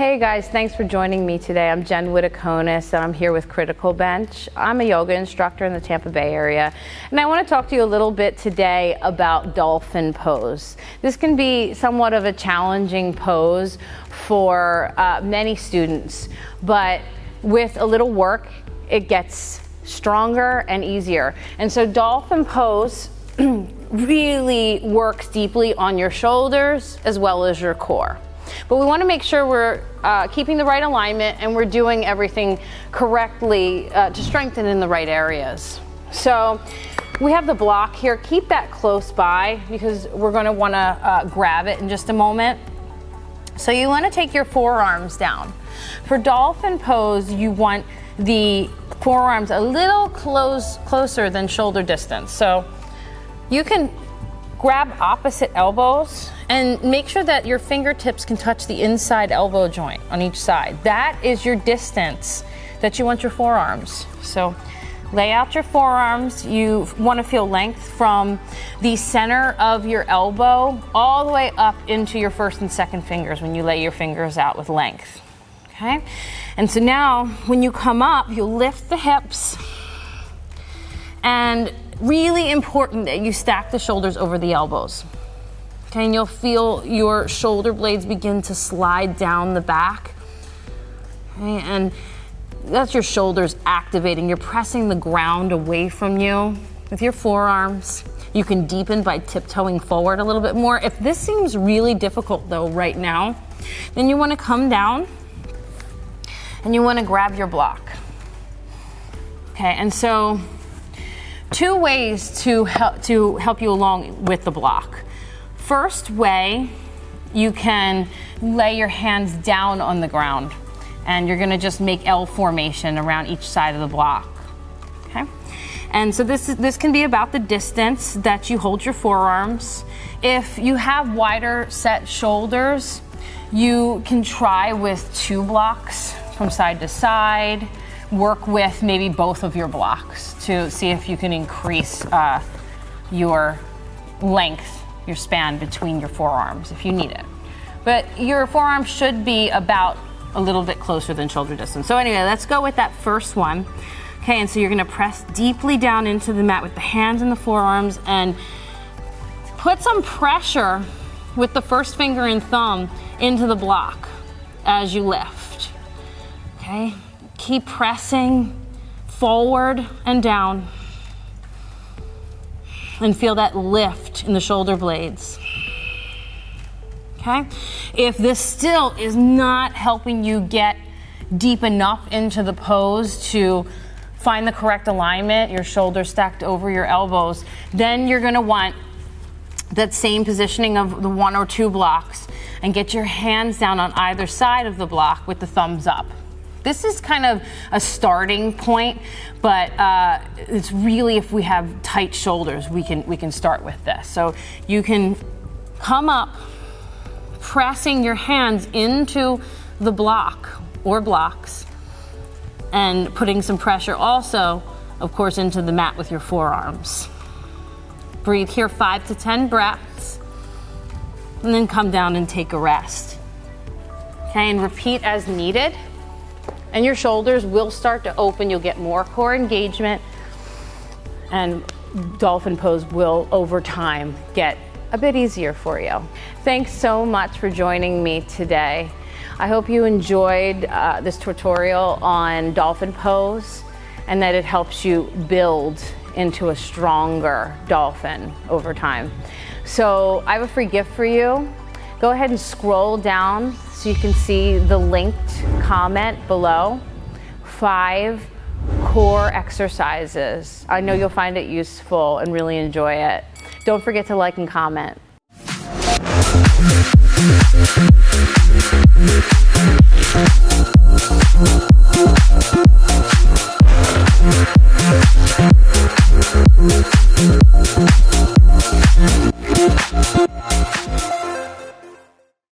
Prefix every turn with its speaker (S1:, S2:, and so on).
S1: Hey guys, thanks for joining me today. I'm Jenn Witaconis and I'm here with Criticalbench. I'm a yoga instructor in the Tampa Bay area, and I want to talk to you a little bit today about Dolphin Pose. This can be somewhat of a challenging pose for many students, but with a little work, it gets stronger and easier. And so Dolphin Pose really works deeply on your shoulders as well as your core. But we want to make sure we're keeping the right alignment and we're doing everything correctly to strengthen in the right areas. So we have the block here. Keep that close by because we're going to want to grab it in just a moment. So you want to take your forearms down. For Dolphin Pose, you want the forearms a little closer than shoulder distance. So you can grab opposite elbows and make sure that your fingertips can touch the inside elbow joint on each side. That is your distance that you want your forearms. So lay out your forearms. You want to feel length from the center of your elbow all the way up into your first and second fingers when you lay your fingers out with length. Okay? And so now when you come up, you'll lift the hips, and really important that you stack the shoulders over the elbows. Okay, and you'll feel your shoulder blades begin to slide down the back. Okay, and that's your shoulders activating. You're pressing the ground away from you with your forearms. You can deepen by tiptoeing forward a little bit more. If this seems really difficult though right now, then you want to come down and you want to grab your block. Okay, and so two ways to help you along with the block. First way, you can lay your hands down on the ground and you're gonna just make L formation around each side of the block, okay? And so this can be about the distance that you hold your forearms. If you have wider set shoulders, you can try with 2 blocks from side to side. Work with maybe both of your blocks to see if you can increase your length, your span between your forearms if you need it. But your forearm should be about a little bit closer than shoulder distance. So anyway, let's go with that first one. Okay, and so you're gonna press deeply down into the mat with the hands and the forearms and put some pressure with the first finger and thumb into the block as you lift, okay? Keep pressing forward and down and feel that lift in the shoulder blades. Okay? If this still is not helping you get deep enough into the pose to find the correct alignment, your shoulders stacked over your elbows, then you're gonna want that same positioning of the 1 or 2 blocks and get your hands down on either side of the block with the thumbs up. This is kind of a starting point, but it's really, if we have tight shoulders, we can start with this. So you can come up, pressing your hands into the block or blocks, and putting some pressure also, of course, into the mat with your forearms. Breathe here 5 to 10 breaths, and then come down and take a rest. Okay, and repeat as needed. And your shoulders will start to open. You'll get more core engagement, and Dolphin Pose will, over time, get a bit easier for you. Thanks so much for joining me today. I hope you enjoyed this tutorial on Dolphin Pose and that it helps you build into a stronger dolphin over time. So I have a free gift for you. Go ahead and scroll down so you can see the linked comment below. 5 core exercises. I know you'll find it useful and really enjoy it. Don't forget to like and comment.